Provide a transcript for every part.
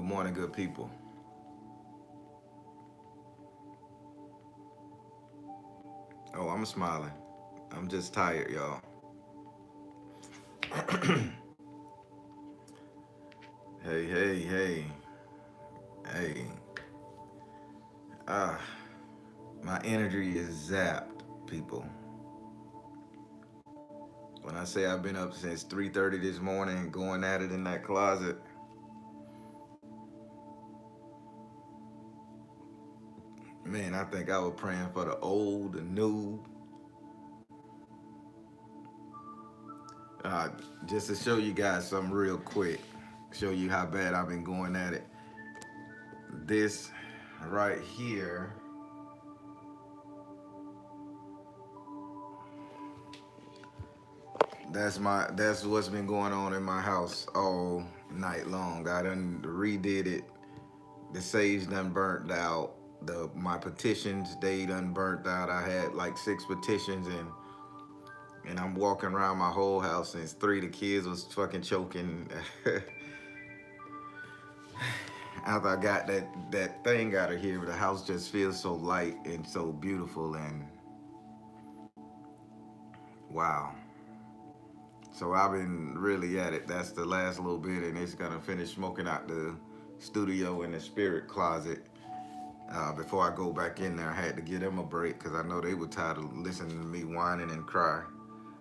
morning, good people. Oh, I'm smiling. I'm just tired, y'all. Hey, hey, hey, hey. Ah, my energy is zapped, people. When I say I've been up since 3:30 this morning, going at it in that closet, man, I think I was praying for the old, the new. Uh, just to show you guys something real quick, show you how bad I've been going at it. This right here, that's what's been going on in my house all night long. I done redid it. The sage done burnt out. My petitions they done burnt out. I had like 6 petitions and I'm walking around my whole house since 3. The kids was fucking choking. After I got that thing out of here, the house just feels so light and so beautiful and wow. So I've been really at it. That's the last little bit, and it's gonna finish smoking out the studio and the spirit closet. Before I go back in there, I had to give them a break because I know they were tired of listening to me whining and cry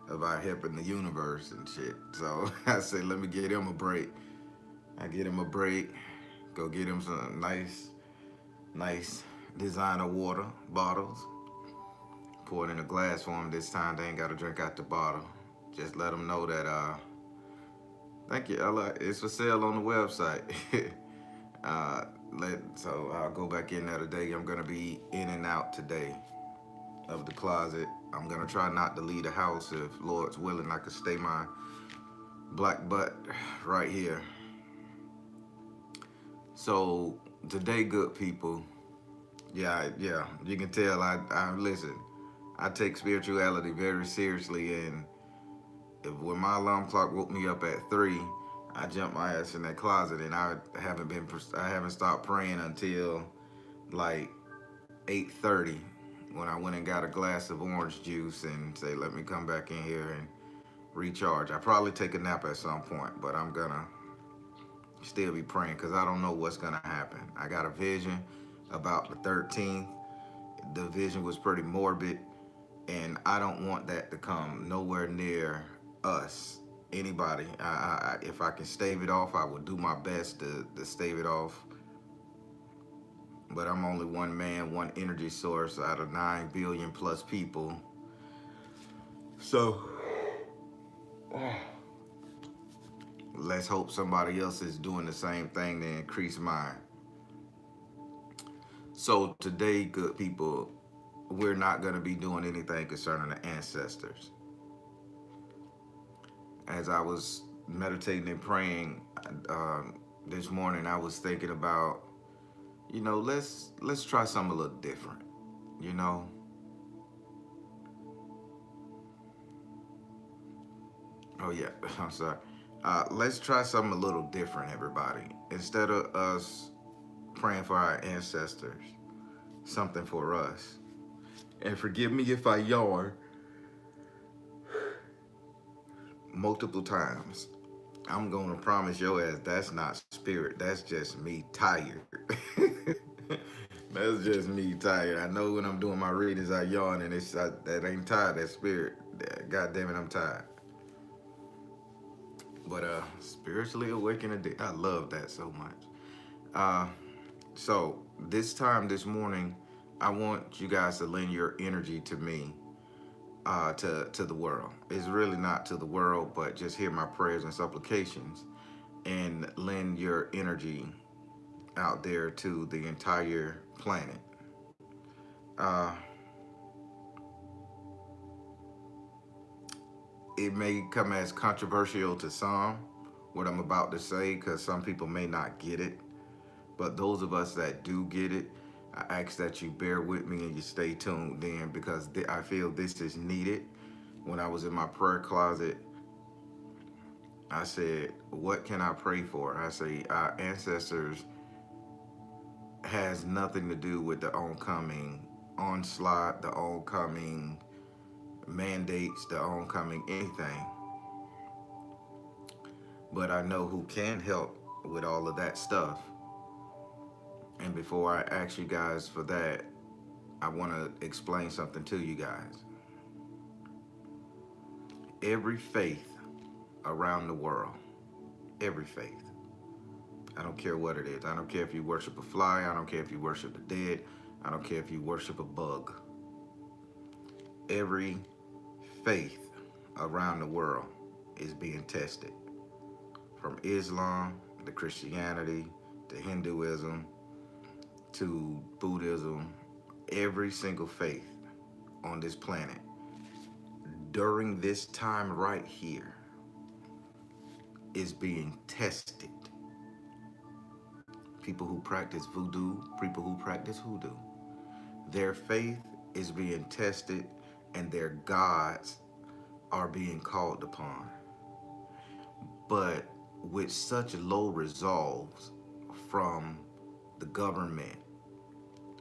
about helping the universe and shit. So I said, let me give them a break. I get them a break. Go get them some nice designer water bottles. Pour it in a glass for them this time. They ain't got to drink out the bottle. Just let them know that thank you, Ella. It's for sale on the website. uh, so I'll go back in there today. I'm gonna be in and out today of the closet. I'm gonna try not to leave the house if Lord's willing. I could stay my black butt right here. So today, good people. Yeah. You can tell. I listen. I take spirituality very seriously, and when my alarm clock woke me up at 3, I jumped my ass in that closet, and I haven't stopped praying until like 8:30 when I went and got a glass of orange juice and say, let me come back in here and recharge. I probably take a nap at some point, but I'm gonna still be praying because I don't know what's gonna happen. I got a vision about the 13th. The vision was pretty morbid, and I don't want that to come nowhere near us. Anybody. If I can stave it off, I will do my best to stave it off. But I'm only one man, one energy source out of 9 billion plus people. So let's hope somebody else is doing the same thing to increase mine. So today, good people, we're not going to be doing anything concerning the ancestors. As I was meditating and praying this morning, I was thinking about, let's try something a little different. You know, oh yeah, I'm sorry. Let's try something a little different, everybody. Instead of us praying for our ancestors, something for us. And forgive me if I yawn multiple times. I'm gonna promise your ass that's not spirit. That's just me tired. That's just me tired. I know when I'm doing my readings, I yawn, and that ain't tired. That's spirit. God damn it, I'm tired. But spiritually awakened, I love that so much. Uh, so this time this morning, I want you guys to lend your energy to me, to the world. It's really not to the world, but just hear my prayers and supplications, and lend your energy out there to the entire planet. Uh, it may come as controversial to some, what I'm about to say, because some people may not get it. But those of us that do get it, I ask that you bear with me and you stay tuned in because I feel this is needed. When I was in my prayer closet, I said, what can I pray for? I say, our ancestors has nothing to do with the oncoming onslaught, the oncoming mandates, the oncoming anything. But I know who can help with all of that stuff. And before I ask you guys for that, I want to explain something to you guys. Every faith around the world, every faith, I don't care what it is. I don't care if you worship a fly. I don't care if you worship the dead. I don't care if you worship a bug. Every faith around the world is being tested. From Islam to Christianity to Hinduism to Buddhism, every single faith on this planet during this time right here is being tested. People who practice voodoo, people who practice hoodoo, their faith is being tested and their gods are being called upon. But with such low resolves from the government,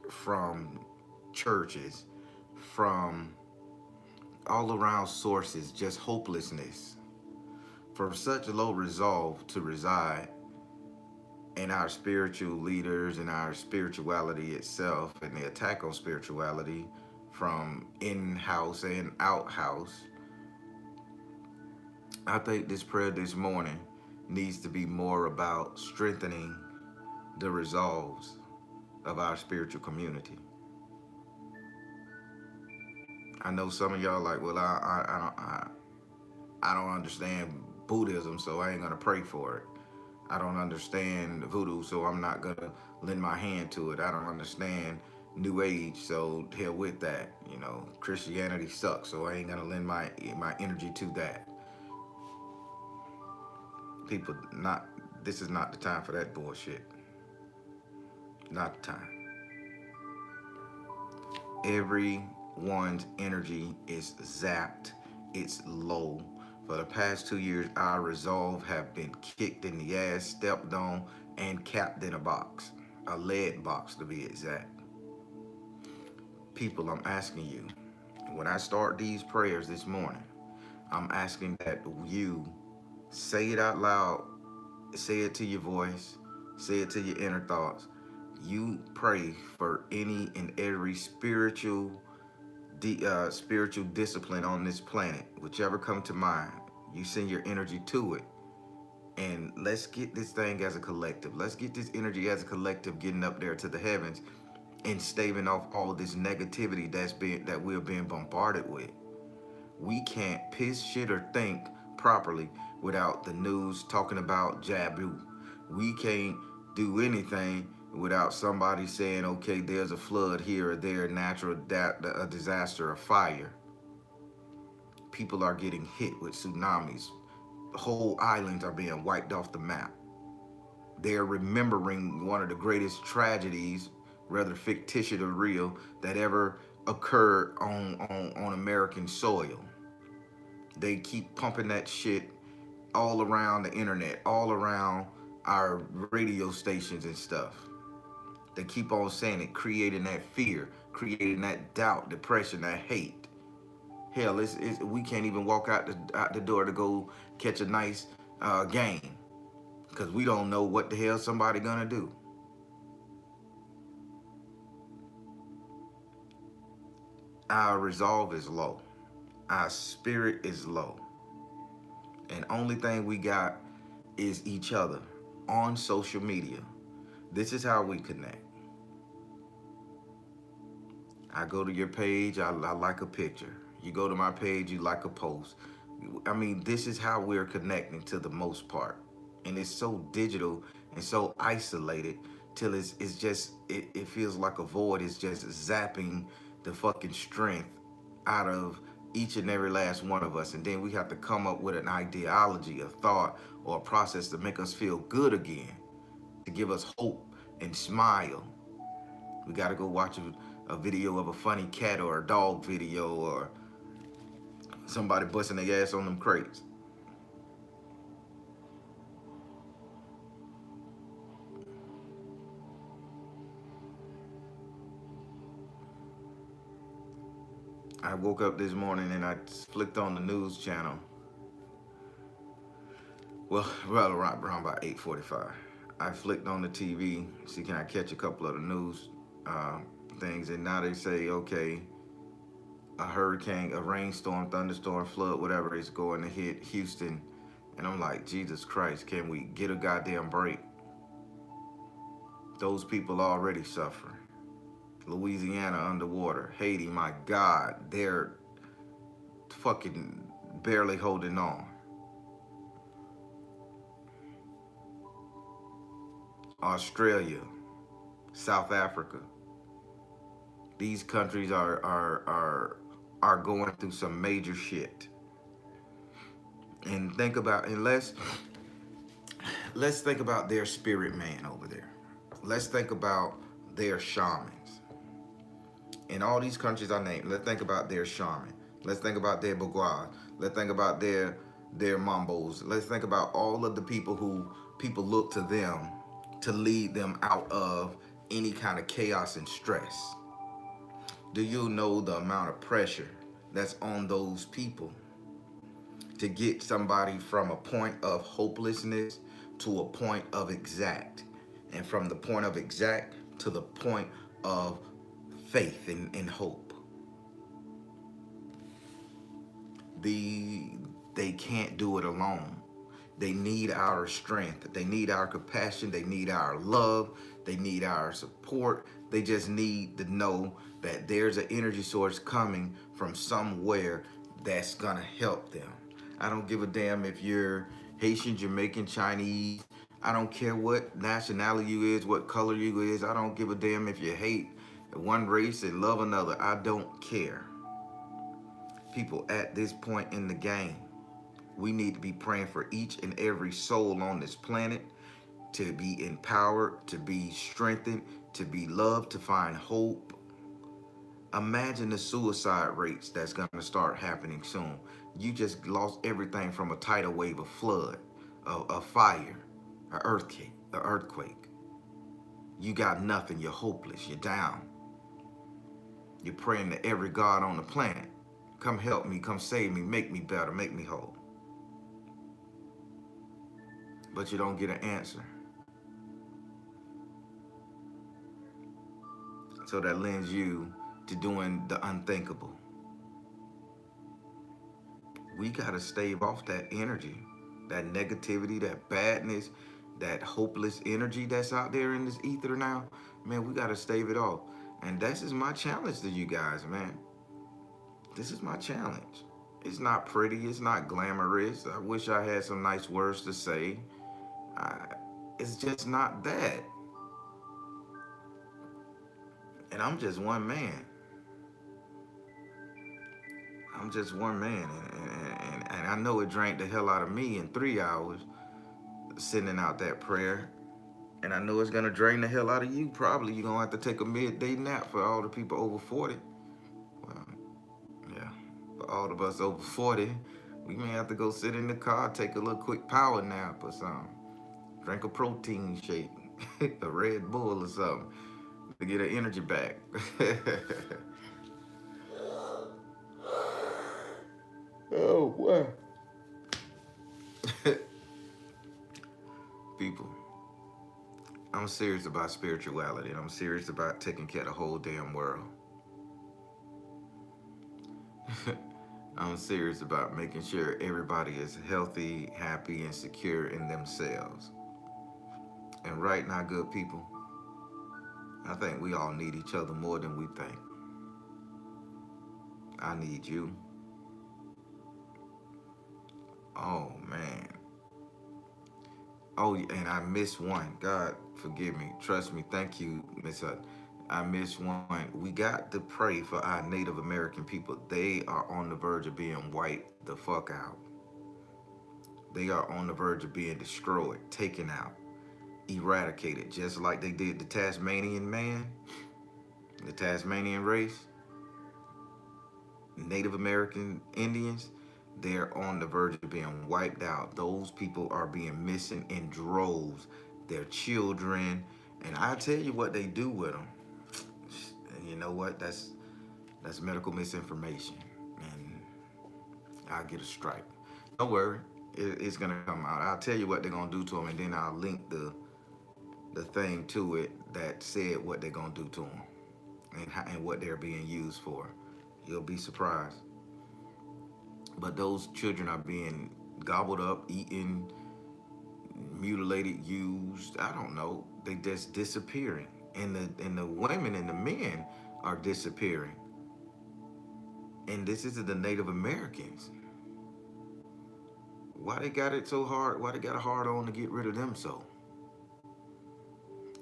from churches, from all around sources, just hopelessness, for such low resolve to reside in our spiritual leaders and our spirituality itself, and the attack on spirituality from in-house and out-house, I think this prayer this morning needs to be more about strengthening the resolves of our spiritual community. I know some of y'all like, well, I don't understand Buddhism, so I ain't gonna pray for it. I don't understand voodoo, so I'm not gonna lend my hand to it. I don't understand New Age, so hell with that. You know, Christianity sucks, so I ain't gonna lend my energy to that. People, this is not the time for that bullshit. Not the time. Everyone's energy is zapped. It's low. For the past 2 years, our resolve have been kicked in the ass, stepped on, and capped in a box. A lead box, to be exact. People, I'm asking you, when I start these prayers this morning, I'm asking that you say it out loud, say it to your voice, say it to your inner thoughts. You pray for any and every spiritual discipline on this planet, whichever come to mind. You send your energy to it, and let's get this thing as a collective. Let's get this energy as a collective getting up there to the heavens and staving off all this negativity that we're being bombarded with. We can't piss, shit, or think properly without the news talking about Jabu. We can't do anything without somebody saying, okay, there's a flood here or there, a disaster, a fire. People are getting hit with tsunamis. Whole islands are being wiped off the map. They're remembering one of the greatest tragedies, whether fictitious or real, that ever occurred on American soil. They keep pumping that shit all around the internet, all around our radio stations and stuff. They keep on saying it, creating that fear, creating that doubt, depression, that hate. Hell, we can't even walk out the door to go catch a nice game because we don't know what the hell somebody gonna do. Our resolve is low. Our spirit is low. And only thing we got is each other on social media. This is how we connect. I go to your page, I like a picture. You go to my page, you like a post. I mean, this is how we're connecting to the most part. And it's so digital and so isolated till it feels like a void is just zapping the fucking strength out of each and every last one of us. And then we have to come up with an ideology, a thought, or a process to make us feel good again, to give us hope and smile. We got to go watch a video of a funny cat or a dog video or somebody busting their ass on them crates. woke up this morning and I flicked on the news channel. Well, around about 8:45. I flicked on the TV, see can I catch a couple of the news uh, things, and now they say, okay, a hurricane, a rainstorm, thunderstorm, flood, whatever is going to hit Houston. And I'm like, Jesus Christ, can we get a goddamn break? Those people already suffer. Louisiana underwater. Haiti, my God, they're fucking barely holding on. Australia, South Africa. These countries are going through some major shit. And think about, and let's think about their spirit man over there. Let's think about their shamans. In all these countries I named, let's think about their shaman. Let's think about their Bagua. Let's think about their Mambos. Let's think about all of the people who people look to them to lead them out of any kind of chaos and stress. Do you know the amount of pressure that's on those people to get somebody from a point of hopelessness to a point of exact, and from the point of exact to the point of faith and hope? They can't do it alone. They need our strength. They need our compassion. They need our love. They need our support. They just need to know that there's an energy source coming from somewhere that's gonna help them. I don't give a damn if you're Haitian, Jamaican, Chinese. I don't care what nationality you is, what color you is. I don't give a damn if you hate one race and love another. I don't care. People, at this point in the game, we need to be praying for each and every soul on this planet to be empowered, to be strengthened, to be loved, to find hope. Imagine the suicide rates that's going to start happening soon. You just lost everything from a tidal wave, a flood, a fire, an earthquake. You got nothing. You're hopeless. You're down. You're praying to every God on the planet. Come help me. Come save me. Make me better. Make me whole. But you don't get an answer. So that lends you to doing the unthinkable. We gotta stave off that energy, that negativity, that badness, that hopeless energy that's out there in this ether now. Man, we gotta stave it off. And this is my challenge to you guys, man. This is my challenge. It's not pretty, it's not glamorous. I wish I had some nice words to say. It's just not that. And I'm just one man. I'm just one man. And I know it drank the hell out of me in 3 hours sending out that prayer. And I know it's going to drain the hell out of you. Probably you're going to have to take a midday nap for all the people over 40. Well, yeah. For all of us over 40, we may have to go sit in the car, take a little quick power nap or something. Drink a protein shake, a Red Bull or something to get our energy back. Oh, boy. People, I'm serious about spirituality, and I'm serious about taking care of the whole damn world. I'm serious about making sure everybody is healthy, happy, and secure in themselves. And right now, good people, I think we all need each other more than we think. I need you. Oh, man. Oh, and I missed one. God, forgive me. Trust me. Thank you, Miss Hutton. I missed one. We got to pray for our Native American people. They are on the verge of being wiped the fuck out. They are on the verge of being destroyed, taken out, eradicated, just like they did the Tasmanian man, the Tasmanian race, Native American Indians. They're on the verge of being wiped out. Those people are being missing in droves. Their children, and I tell you what they do with them. And you know what? That's medical misinformation. I'll get a strike. Don't worry, it's gonna come out. I'll tell you what they're gonna do to him, and then I'll link the thing to it that said what they're gonna do to him and what they're being used for. You'll be surprised. But those children are being gobbled up, eaten, mutilated, used. I don't know. They just disappearing, and the women and the men are disappearing. And this is the Native Americans. Why they got it so hard? Why they got a hard on to get rid of them so?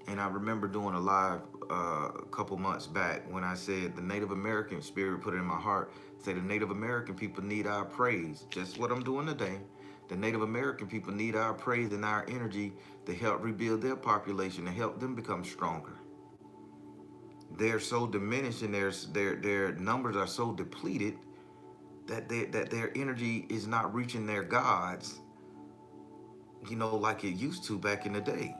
And I remember doing a live a couple months back when I said the Native American spirit put it in my heart. Say the Native American people need our praise. Just what I'm doing today. The Native American people need our praise and our energy to help rebuild their population and help them become stronger. They're so diminished and their numbers are so depleted that their energy is not reaching their gods, like it used to back in the day.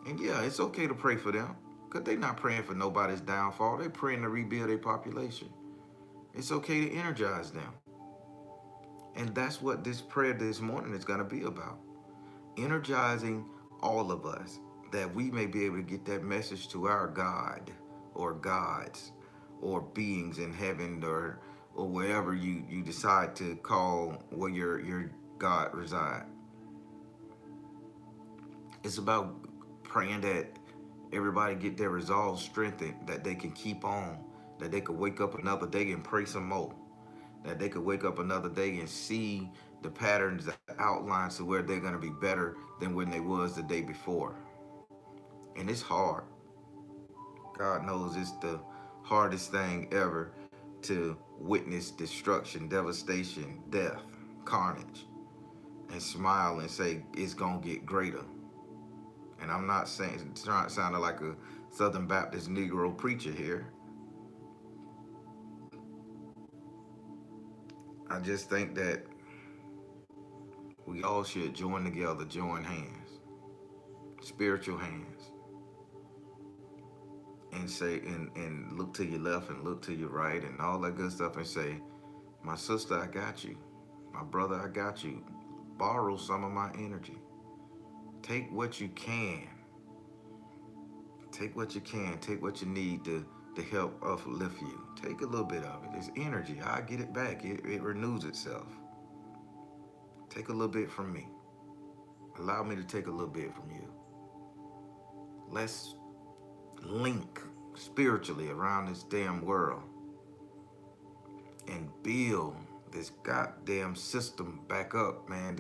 And yeah, it's okay to pray for them, because they're not praying for nobody's downfall. They're praying to rebuild their population. It's okay to energize them. And that's what this prayer this morning is going to be about. Energizing all of us, that we may be able to get that message to our God or gods or beings in heaven or wherever you decide to call where your God reside. It's about praying that everybody get their resolve strengthened, that they can keep on, that they could wake up another day and pray some more, that they could wake up another day and see the patterns, the outlines to where they're going to be better than when they was the day before. And it's hard. God knows it's the hardest thing ever to witness destruction, devastation, death, carnage, and smile and say it's going to get greater. And I'm not saying, sounding like a Southern Baptist Negro preacher here. I just think that we all should join together, join hands, spiritual hands, and say, and look to your left and look to your right and all that good stuff and say, my sister, I got you. My brother, I got you. Borrow some of my energy. Take what you can. Take what you can. Take what you need to help uplift you. Take a little bit of it. It's energy. I get it back. It renews itself. Take a little bit from me. Allow me to take a little bit from you. Let's link spiritually around this damn world and build this goddamn system back up, man.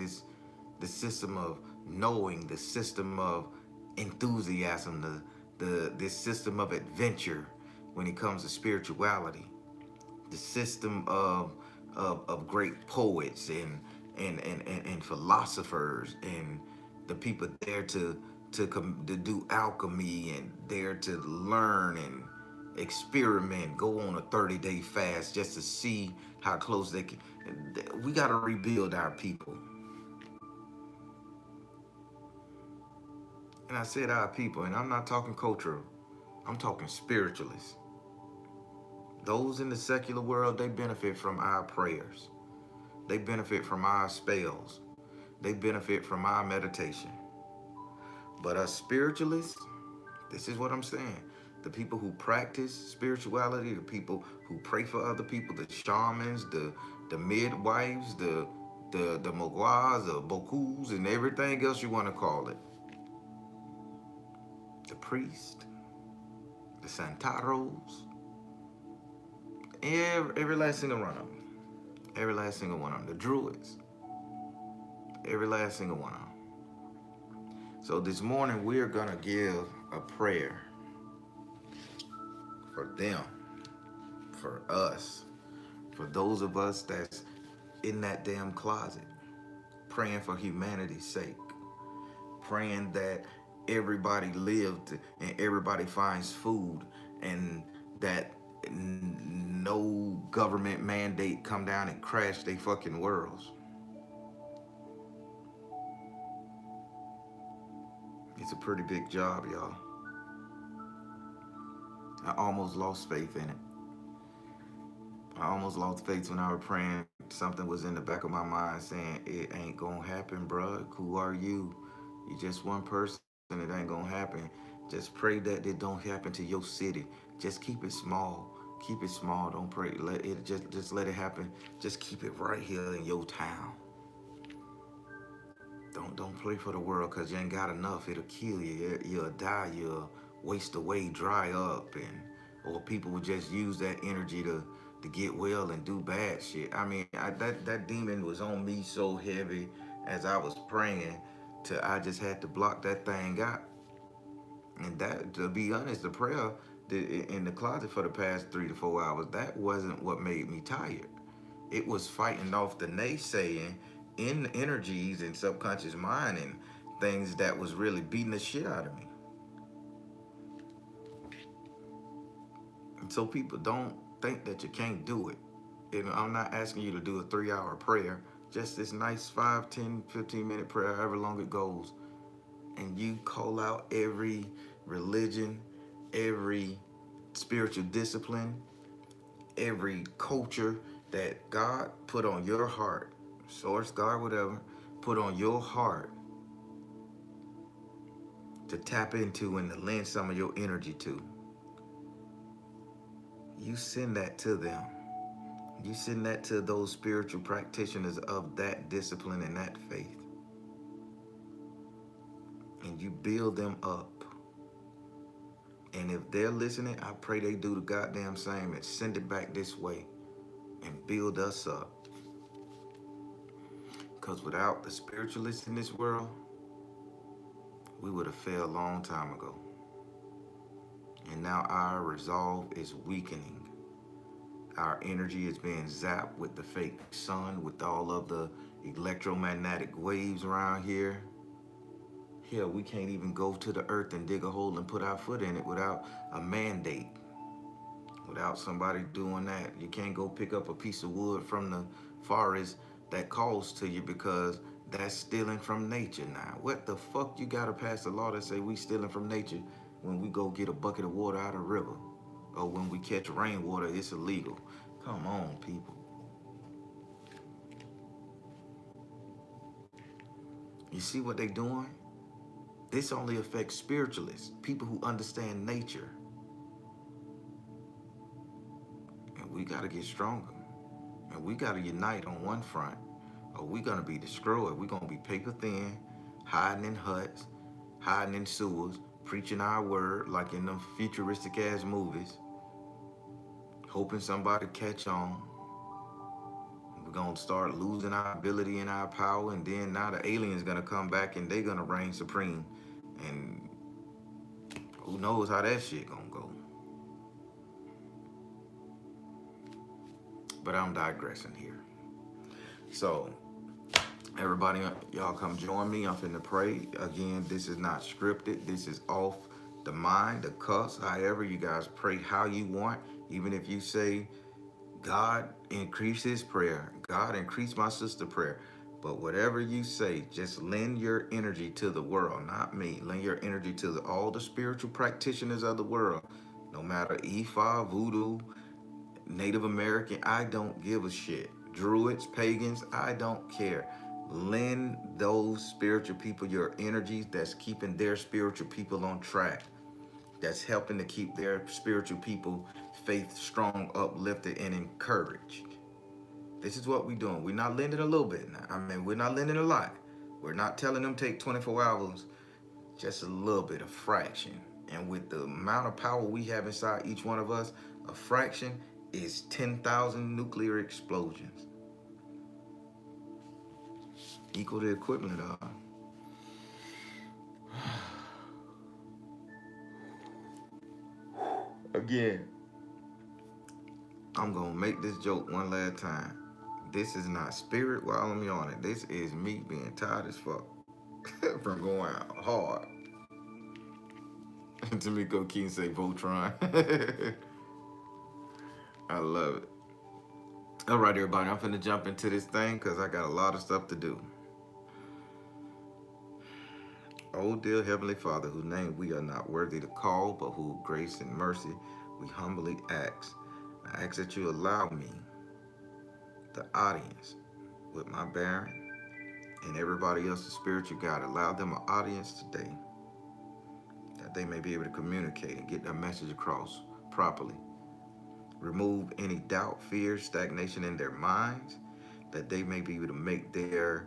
The system of knowing, the system of enthusiasm, this system of adventure when it comes to spirituality, the system of great poets and philosophers and the people there to do alchemy and there to learn and experiment, go on a 30-day fast just to see how close they can. We got to rebuild our people. And I said our people, and I'm not talking cultural. I'm talking spiritualists. Those in the secular world, they benefit from our prayers. They benefit from our spells. They benefit from our meditation. But us spiritualists, this is what I'm saying. The people who practice spirituality, the people who pray for other people, the shamans, the midwives, the mogwais, the bokus, and everything else you want to call it. The priest, the santaros, every last single one of them. Every last single one of them. The druids. Every last single one of them. So this morning we're going to give a prayer for them, for us, for those of us that's in that damn closet, praying for humanity's sake, praying that everybody lived and everybody finds food and that no government mandate come down and crash they fucking worlds. It's a pretty big job, y'all. I almost lost faith in it. I almost lost faith when I was praying. Something was in the back of my mind saying, it ain't gonna happen, bruh. Who are you? You just one person. It ain't gonna happen. Just pray that it don't happen to your city. Just keep it small. Keep it small. Don't pray. Let it just let it happen. Just keep it right here in your town. Don't pray for the world because you ain't got enough. It'll kill you. You'll die. You'll waste away, dry up, and or people will just use that energy to get well and do bad shit. I mean, that demon was on me so heavy as I was praying, to I just had to block that thing out. And that, to be honest, the prayer in the closet for the past 3 to 4 hours, that wasn't what made me tired. It was fighting off the naysaying in energies and subconscious mind and things that was really beating the shit out of me. And so people don't think that you can't do it. And I'm not asking you to do a 3 hour prayer, just this nice 5, 10, 15 minute prayer, however long it goes. And you call out every religion, every spiritual discipline, every culture that God put on your heart, source, God, whatever, put on your heart to tap into and to lend some of your energy to. You send that to them. You send that to those spiritual practitioners of that discipline and that faith. And you build them up. And if they're listening, I pray they do the goddamn same and send it back this way and build us up. Because without the spiritualists in this world, we would have failed a long time ago. And now our resolve is weakening. Our energy is being zapped with the fake sun, with all of the electromagnetic waves around here. Hell, we can't even go to the earth and dig a hole and put our foot in it without a mandate. Without somebody doing that. You can't go pick up a piece of wood from the forest that calls to you because that's stealing from nature now. What the fuck you gotta pass a law that say we stealing from nature when we go get a bucket of water out of a river? Or when we catch rainwater, it's illegal. Come on, people. You see what they doing? This only affects spiritualists, people who understand nature. And we gotta get stronger. And we gotta unite on one front, or we gonna be destroyed. We gonna be paper thin, hiding in huts, hiding in sewers, preaching our word like in them futuristic ass movies, hoping somebody catch on. We're gonna start losing our ability and our power, and then now the aliens gonna come back and they gonna reign supreme. And who knows how that shit gonna go. But I'm digressing here. So everybody, y'all come join me. I'm finna pray. Again, this is not scripted. This is off the mind, the cuss. However, you guys pray how you want. Even if you say, God, increase his prayer. God, increase my sister prayer. But whatever you say, just lend your energy to the world, not me. Lend your energy to all the spiritual practitioners of the world. No matter Ifa, Voodoo, Native American, I don't give a shit. Druids, pagans, I don't care. Lend those spiritual people your energies that's keeping their spiritual people on track. That's helping to keep their spiritual people faith strong, uplifted, and encouraged. This is what we're doing. We're not lending a little bit now. I mean, we're not lending a lot. We're not telling them take 24 hours, just a little bit, a fraction. And with the amount of power we have inside each one of us, a fraction is 10,000 nuclear explosions. Equal the equivalent of. Again, I'm gonna make this joke one last time. This is not spirit while I'm yawning. This is me being tired as fuck from going out hard. Tamiko Keene say Voltron. I love it. All right, everybody, I'm finna jump into this thing because I got a lot of stuff to do. Oh, dear Heavenly Father, whose name we are not worthy to call, but who grace and mercy we humbly ask. I ask that you allow me the audience with my Baron and everybody else's spiritual guide. Allow them an audience today that they may be able to communicate and get their message across properly. Remove any doubt, fear, stagnation in their minds, that they may be able to make their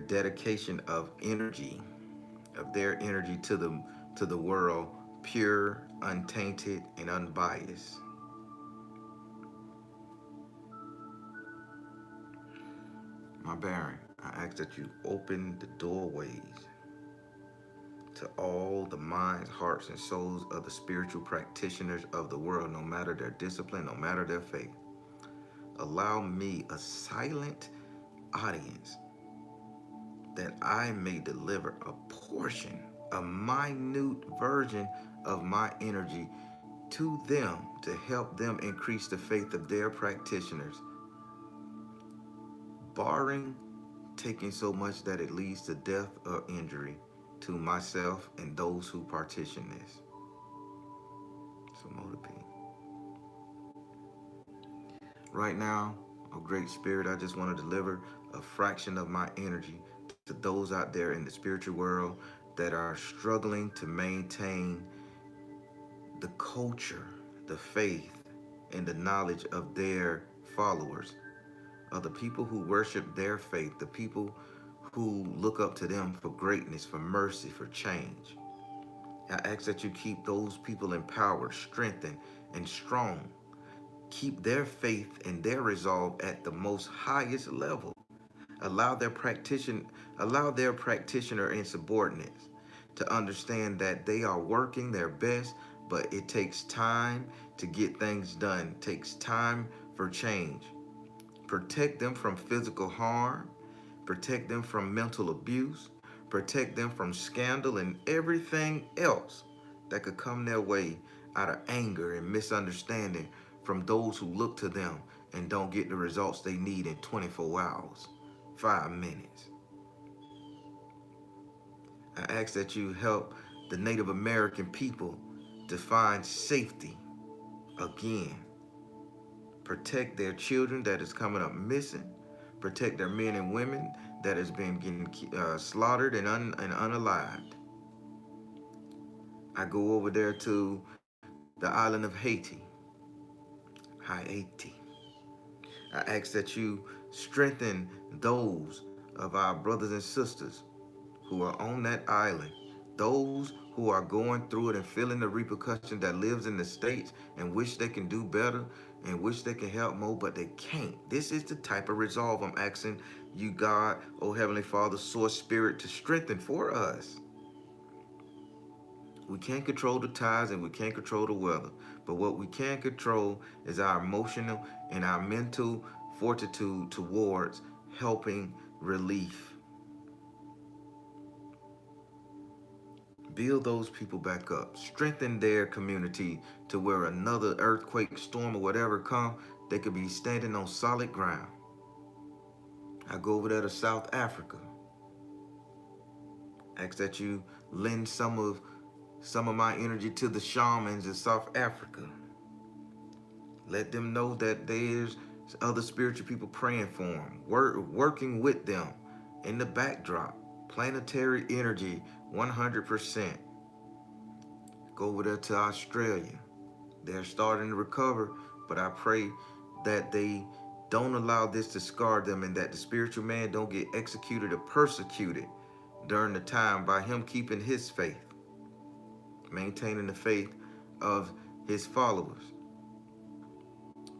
dedication of their energy to the world pure, untainted, and unbiased. My Baron, I ask that you open the doorways to all the minds, hearts, and souls of the spiritual practitioners of the world, no matter their discipline, no matter their faith. Allow me a silent audience that I may deliver a portion, a minute version of my energy to them to help them increase the faith of their practitioners, barring taking so much that it leads to death or injury to myself and those who partition this. So motivate. Right now, oh great spirit, I just want to deliver a fraction of my energy to those out there in the spiritual world that are struggling to maintain the culture, the faith, and the knowledge of their followers, of the people who worship their faith, the people who look up to them for greatness, for mercy, for change. I ask that you keep those people empowered, strengthened, and strong. Keep their faith and their resolve at the most highest level. Allow their practitioner and subordinates to understand that they are working their best, but it takes time to get things done. It takes time for change. Protect them from physical harm. Protect them from mental abuse. Protect them from scandal and everything else that could come their way out of anger and misunderstanding from those who look to them and don't get the results they need in 24 hours, 5 minutes. I ask that you help the Native American people to find safety again. Protect their children that is coming up missing. Protect their men and women that has been getting slaughtered and unalived. I go over there to the island of Haiti. Haiti. I ask that you strengthen those of our brothers and sisters who are on that island, those who are going through it and feeling the repercussion that lives in the States and wish they can do better and wish they can help more, but they can't. This is the type of resolve I'm asking you, God, oh Heavenly Father, Source Spirit, to strengthen for us. We can't control the tides and we can't control the weather, but what we can control is our emotional and our mental fortitude towards helping relief. Build those people back up. Strengthen their community to where another earthquake, storm, or whatever come, they could be standing on solid ground. I go over there to South Africa. Ask that you lend some of my energy to the shamans in South Africa. Let them know that there's other spiritual people praying for them, working with them in the backdrop. Planetary energy, 100%. Go over there to Australia. They're starting to recover, but I pray that they don't allow this to scar them and that the spiritual man don't get executed or persecuted during the time by him keeping his faith, maintaining the faith of his followers.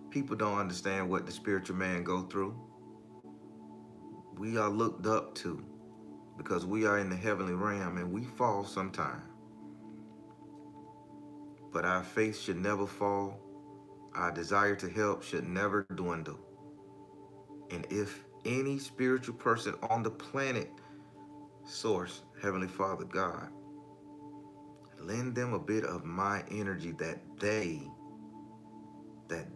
People don't understand what the spiritual man go through. We are looked up to because we are in the heavenly realm and we fall sometime. But our faith should never fall. Our desire to help should never dwindle. And if any spiritual person on the planet, Source, Heavenly Father, God, lend them a bit of my energy that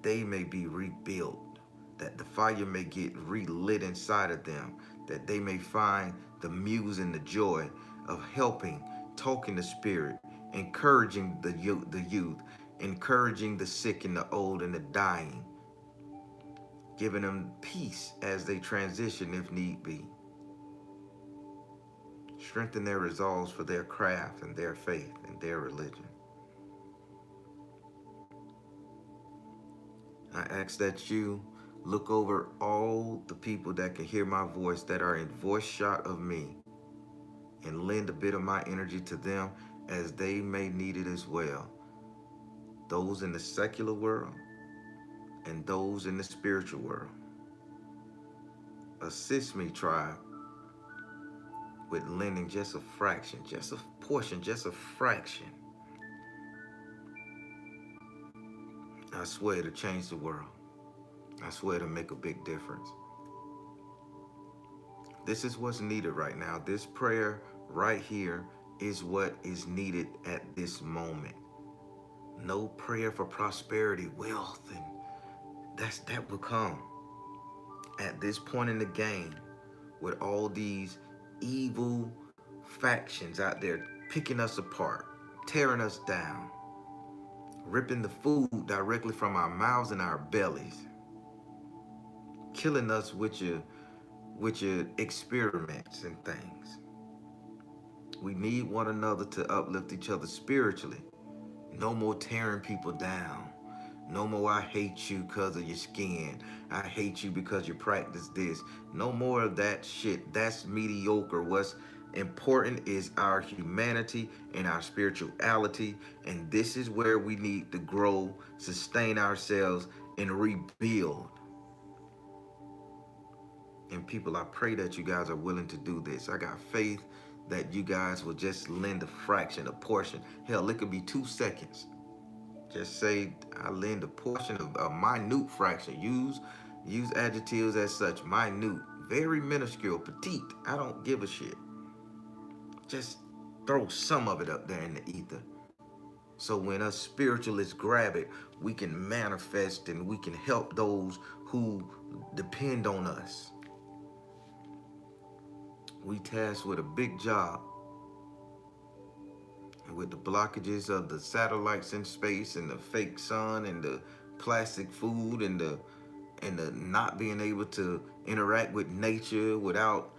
they may be rebuilt, that the fire may get relit inside of them, that they may find the muse and the joy of helping, talking to spirit, encouraging the youth, encouraging the sick and the old and the dying, giving them peace as they transition if need be. Strengthen their resolves for their craft and their faith and their religion. I ask that you look over all the people that can hear my voice, that are in voice shot of me, and lend a bit of my energy to them as they may need it as well. Those in the secular world and those in the spiritual world. Assist me, tribe, with lending just a fraction, just a portion, just a fraction. I swear to change the world. I swear to make a big difference. This is what's needed right now. This prayer right here is what is needed at this moment. No prayer for prosperity, wealth, and that will come at this point in the game, with all these evil factions out there picking us apart, tearing us down, ripping the food directly from our mouths and our bellies, killing us with your experiments and things. We need one another to uplift each other spiritually. No more tearing people down. No more I hate you because of your skin. I hate you because you practice this. No more of that shit. That's mediocre. What's important is our humanity and our spirituality. And this is where we need to grow, sustain ourselves, and rebuild. And people, I pray that you guys are willing to do this. I got faith that you guys will just lend a fraction, a portion. Hell, it could be 2 seconds. Just say, I lend a portion of a minute fraction. Use adjectives as such. Minute, very minuscule, petite. I don't give a shit. Just throw some of it up there in the ether. So when us spiritualists grab it, we can manifest and we can help those who depend on us. We tasked with a big job. And with the blockages of the satellites in space and the fake sun and the plastic food and the not being able to interact with nature without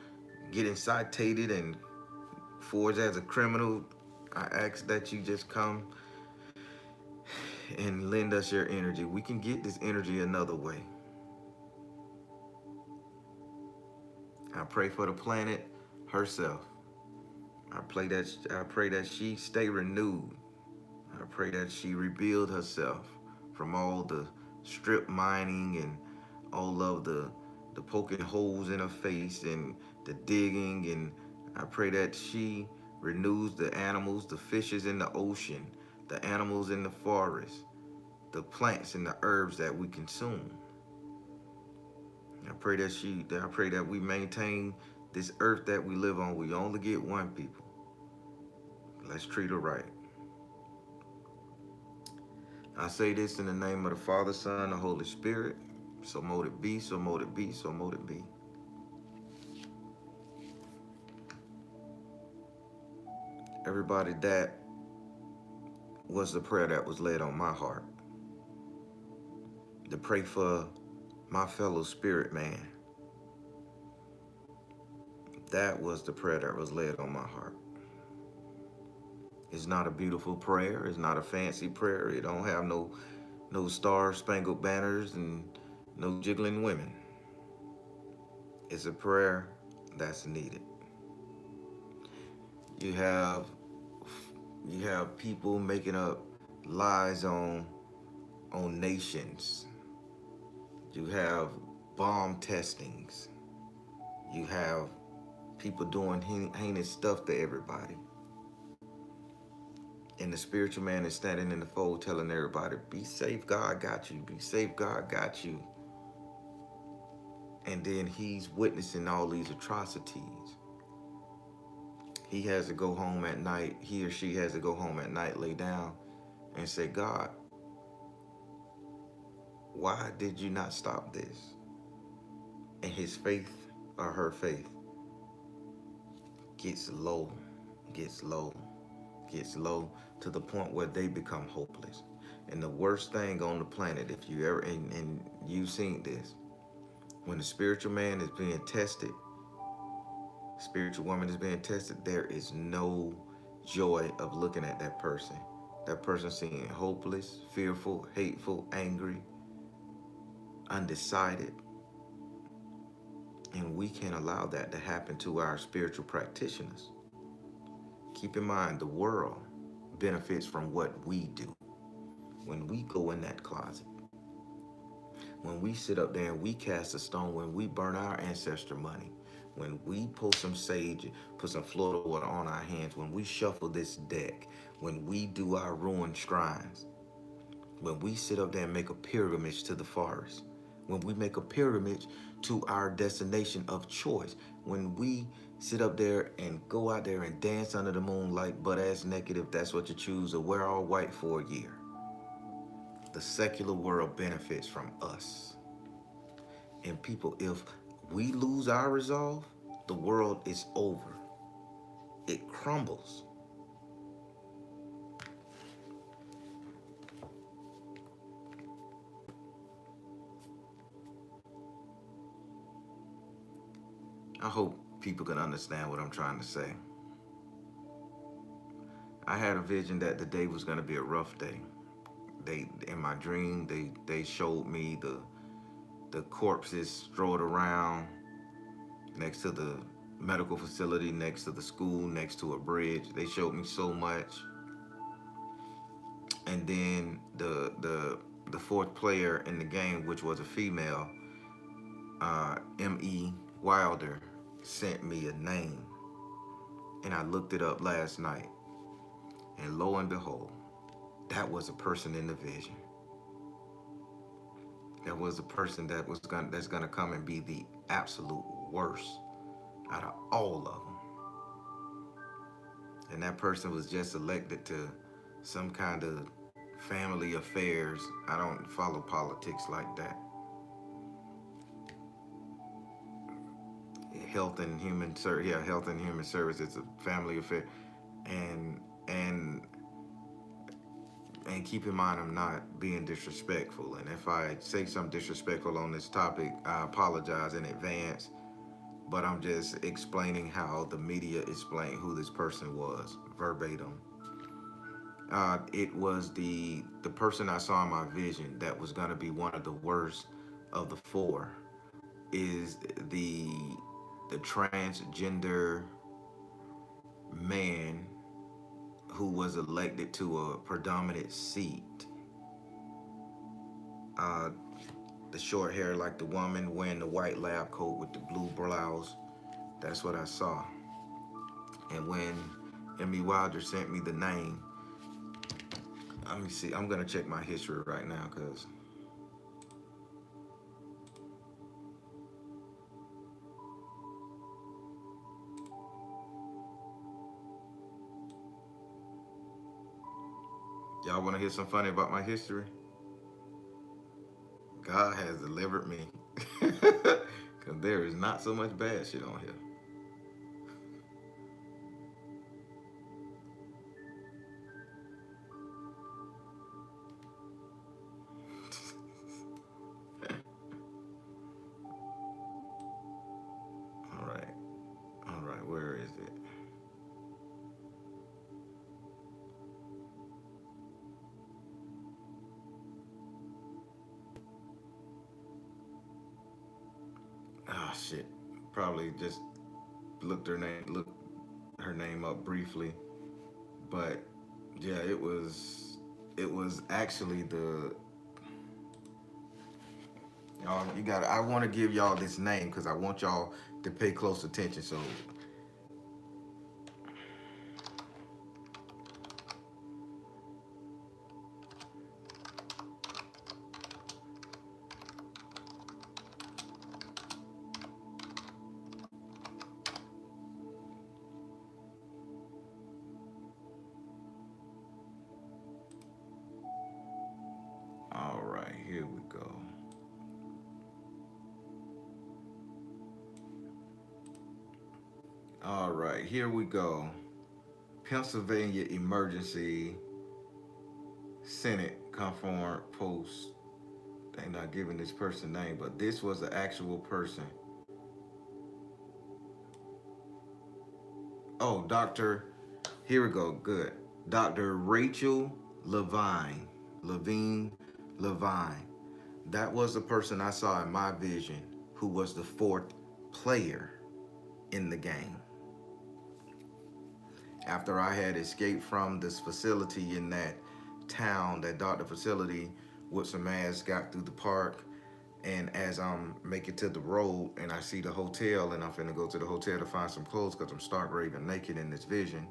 getting cited and forged as a criminal, I ask that you just come and lend us your energy. We can get this energy another way. I pray for the planet herself. I pray that she stay renewed. I pray that she rebuild herself from all the strip mining and all of the poking holes in her face and the digging. And I pray that she renews the animals, the fishes in the ocean, the animals in the forest, the plants and the herbs that we consume. I pray that we maintain this earth that we live on. We only get one people. Let's treat her right. I say this in the name of the Father, Son, and the Holy Spirit. So mote it be, so mote it be, so mote it be. Everybody, that was the prayer that was laid on my heart. To pray for my fellow spirit man. That was the prayer that was laid on my heart. It's not a beautiful prayer. It's not a fancy prayer. It don't have no star-spangled banners and no jiggling women. It's a prayer that's needed. You have people making up lies on nations. You have bomb testings. You have people doing heinous stuff to everybody. And the spiritual man is standing in the fold telling everybody, be safe, God got you. Be safe, God got you. And then he's witnessing all these atrocities. He has to go home at night, he or she has to go home at night, lay down and say, God, why did you not stop this? And his faith or her faith gets low, gets low to the point where they become hopeless. And the worst thing on the planet, if you ever, and you've seen this, When the spiritual man is being tested, spiritual woman is being tested, there is no joy of looking at that person. That person seeing hopeless, fearful, hateful, angry, undecided. And we can't allow that to happen to our spiritual practitioners. Keep in mind, the world benefits from what we do. When we go in that closet, when we sit up there and we cast a stone, when we burn our ancestor money, when we pull some sage, put some Florida water on our hands, when we shuffle this deck, when we do our ruined shrines, when we sit up there and make a pilgrimage to the forest, when we make a pilgrimage to our destination of choice, when we sit up there and go out there and dance under the moonlight, butt ass naked if that's what you choose, or wear all white for a year, the secular world benefits from us. And people, if we lose our resolve, the world is over. It crumbles. I hope people can understand what I'm trying to say. I had a vision that the day was going to be a rough day. In my dream, they showed me the corpses strode around next to the medical facility, next to the school, next to a bridge. They showed me so much. And then the fourth player in the game, which was a female, M.E. Wilder, sent me a name. And I looked it up last night. And lo and behold, that was a person in the vision. That was a person that's gonna come and be the absolute worst out of all of them. And that person was just elected to some kind of family affairs. I don't follow politics like that. Health and Human Service. It's a family affair, and and and keep in mind, I'm not being disrespectful. And if I say something disrespectful on this topic, I apologize in advance. But I'm just explaining how the media explained who this person was verbatim. It was the person I saw in my vision that was going to be one of the worst of the four. Is the transgender man who was elected to a predominant seat. Uh, the short hair like the woman wearing the white lab coat with the blue blouse. That's what I saw. And when Emmy Wilder sent me the name, let me see. I'm gonna check my history right now because y'all want to hear something funny about my history? God has delivered me because there is not so much bad shit on here. All right, all right. Where is it? Ah, shit. Probably just looked her name up briefly, but yeah, it was actually the y'all. You got. I want to give y'all this name because I want y'all to pay close attention. So, all right, here we go. All right, here we go. Pennsylvania Emergency Senate Conform Post They're not giving this person name, but this was the actual person. Oh, Dr. Here we go. Good. Dr. Rachel Levine. Levine. That was the person I saw in my vision who was the fourth player in the game. After I had escaped from this facility in that town, that doctor facility, with some ass got through the park, and as I'm making to the road and I see the hotel and I'm finna go to the hotel to find some clothes because I'm stark raving naked in this vision,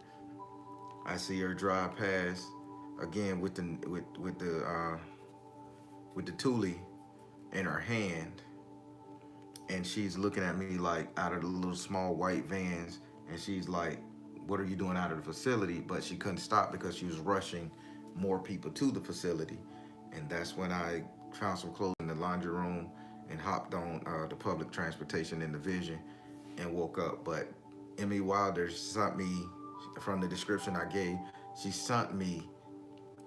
I see her drive past again with the Thule in her hand, and she's looking at me like out of the little small white vans, and she's like, "What are you doing out of the facility?" But she couldn't stop because she was rushing more people to the facility, and that's when I found some clothes in the laundry room and hopped on the public transportation in the vision and woke up. But Emmy Wilder sent me, from the description I gave, she sent me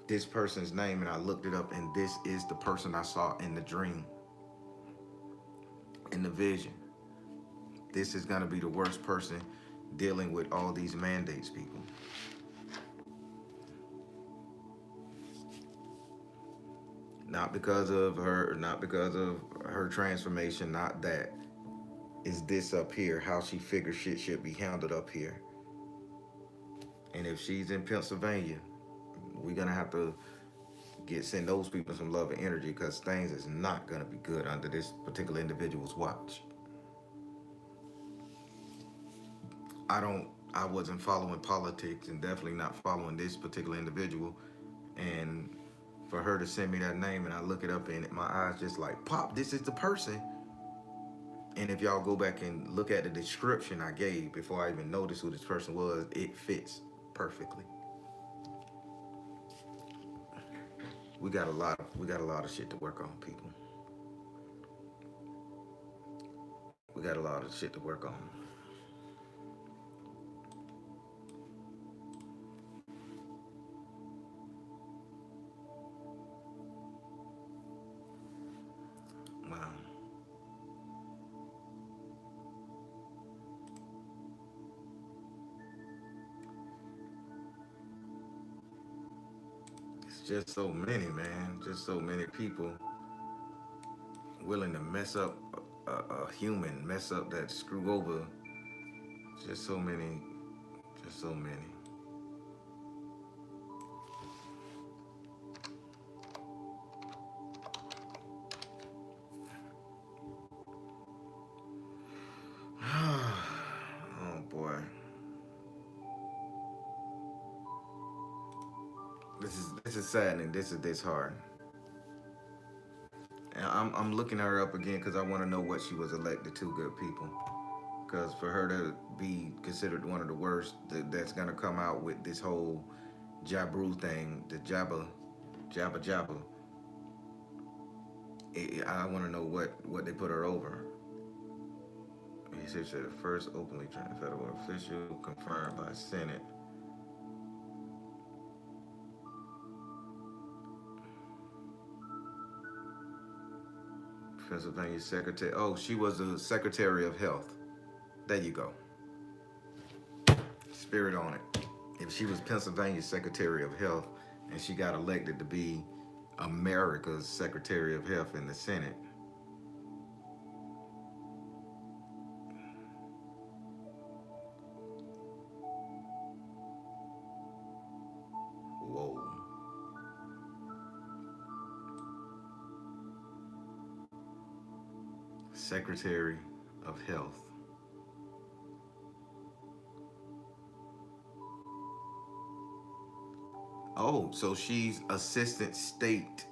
this person's name, and I looked it up, and this is the person I saw in the dream, in the vision. This is gonna be the worst person dealing with all these mandates, people. Not because of her, not because of her transformation, not that. Is this up here, how she figures shit should be handled up here. And if she's in Pennsylvania, we're gonna have to send those people some love and energy, because things is not gonna be good under this particular individual's watch. I wasn't following politics and definitely not following this particular individual. And for her to send me that name and I look it up and my eyes just like pop, this is the person. And if y'all go back and look at the description I gave before I even noticed who this person was, it fits perfectly. We got a lot of shit to work on, people. We got a lot of shit to work on. Wow. It's just so many, man. Just so many people willing to mess up a human, mess up that screw over. Just so many. Just so many. Oh boy. This is saddening. This is disheartening. And I'm looking her up again because I want to know what she was elected to, good people. Because for her to be considered one of the worst, that's gonna come out with this whole Jabru thing, the Jabba. I want to know what they put her over. He said the first openly trained federal official confirmed by Senate. Pennsylvania Secretary. Oh, she was the Secretary of Health. There you go. Spirit on it. If she was Pennsylvania Secretary of Health and she got elected to be America's Secretary of Health in the Senate. Whoa. Secretary of Health. Oh, so she's Assistant State.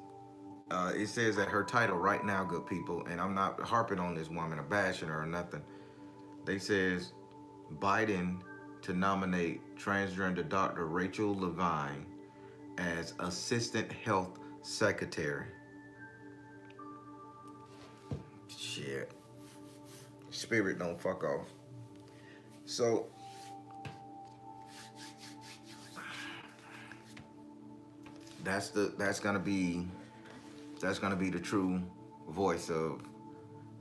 It says that her title right now, good people, and I'm not harping on this woman or bashing her or nothing. They says Biden to nominate transgender Dr. Rachel Levine as Assistant Health Secretary. Shit. Spirit don't fuck off. So that's gonna be the true voice of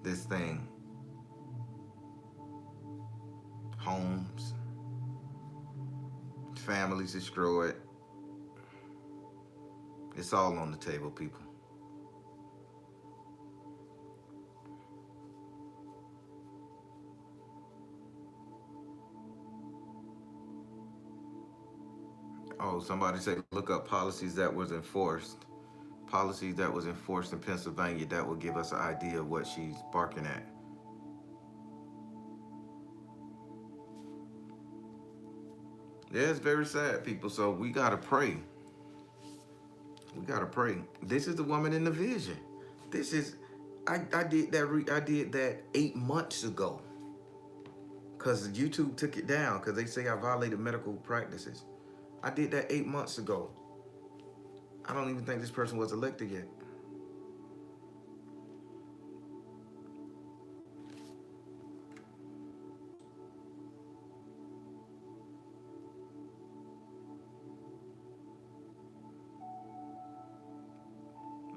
this thing. Homes, families destroyed. It's all on the table, people. Oh, somebody said look up policies that was enforced. Policies that was enforced in Pennsylvania that will give us an idea of what she's barking at. Yeah, it's very sad, people. So we gotta pray. We gotta pray. This is the woman in the vision. This is, I did that. I did that 8 months ago. Cause YouTube took it down because they say I violated medical practices. I did that 8 months ago. I don't even think this person was elected yet.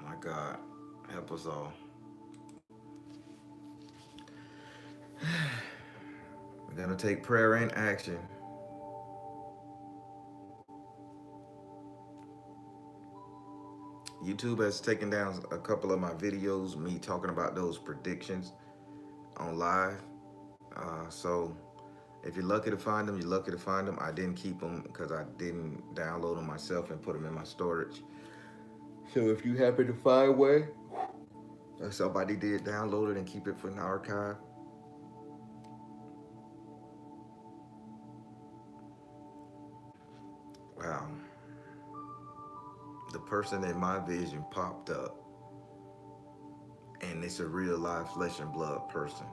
My God, help us all. We're gonna take prayer and action. YouTube has taken down a couple of my videos, me talking about those predictions on live. So if you're lucky to find them, you're lucky to find them. I didn't keep them because I didn't download them myself and put them in my storage. So if you happen to find one, or somebody did download it and keep it for an archive, wow. The person in my vision popped up, and it's a real live flesh and blood person.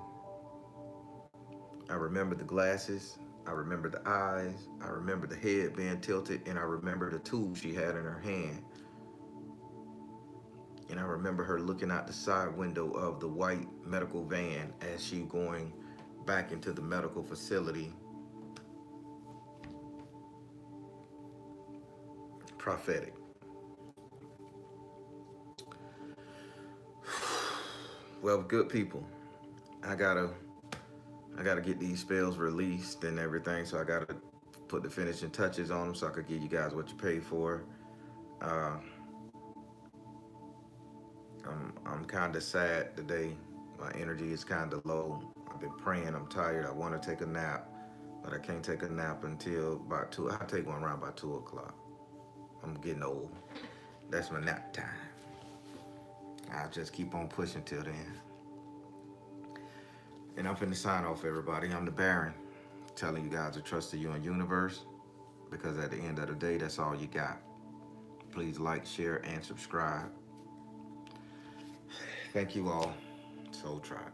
I remember the glasses, I remember the eyes, I remember the head being tilted, and I remember the tool she had in her hand. And I remember her looking out the side window of the white medical van as she going back into the medical facility. Prophetic. Well, good people, I gotta get these spells released and everything, so I gotta put the finishing touches on them so I could give you guys what you paid for. Uh, I'm kind of sad today. My energy is kind of low. I've been praying. I'm tired. I want to take a nap, but I can't take a nap until about 2. I'll take one around by 2 o'clock. I'm getting old. That's my nap time. I'll just keep on pushing till then. And I'm finna sign off, everybody. I'm the Baron, telling you guys to trust in your universe, because at the end of the day, that's all you got. Please like, share, and subscribe. Thank you all. Soul Tribe.